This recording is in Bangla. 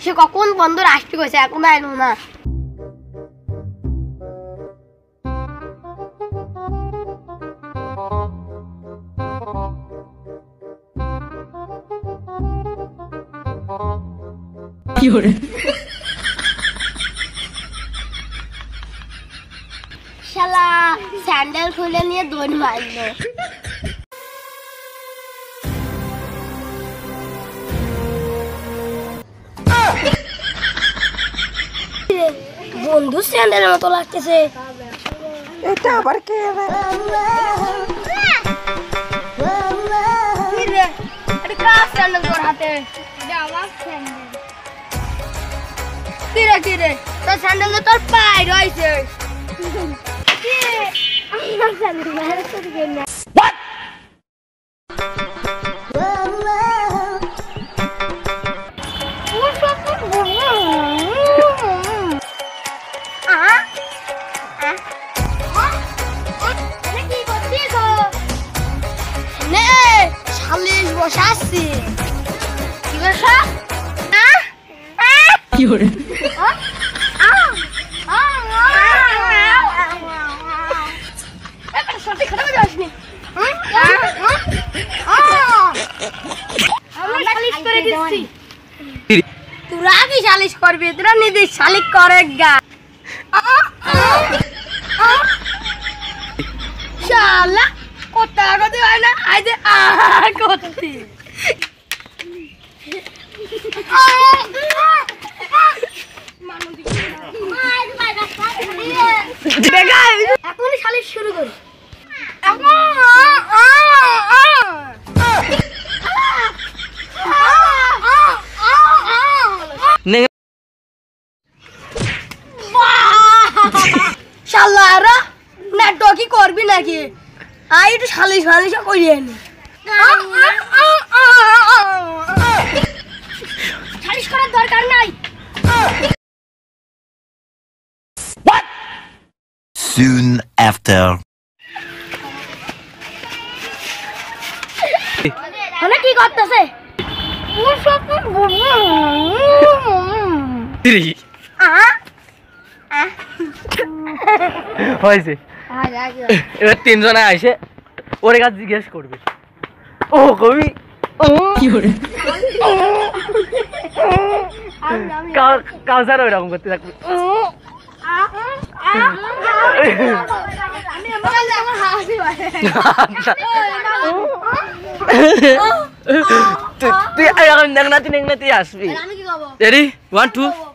সে কখন বন্ধুর আসতে কইছে এখন আইলো না। কি হরে শালা স্যান্ডেল খুলে নিয়ে দৌড় মারলো। বন্ধু স্যান্ডেলের মতো লাগতেছে। এটা আবার কে রে? কি রে? এটা কার স্যান্ডেল তোর হাতে? এটা আমার স্যান্ডেল। কি রে? তোর স্যান্ডেল তোর পায়ে রয়েছে। কি? আমার স্যান্ডেল বাইরে চলে গেল। What? বসাচ্ছি কি বসা কি হরে তোরা কি সালিশ করবি? তোরা নিজে শালিক করে গা। শালা কথা কথা হয় না আজ করতি এখনই শালিশ শুরু করি। শালারা নাটকই করবি নাকি? আই একটু শালিশ ফালিশ করিয়ে নি। শালিশ করার দরকার নাই। Soon after. মানে কি করতেছে? হয়েছে এবার তিনজনে আইসে ওর কাছে জিজ্ঞেস করবে ও কবি কি হরে কাউসার ওইরকম করতে থাকবে তুই এখন নেংনাতি আসবি। রেডি 1 2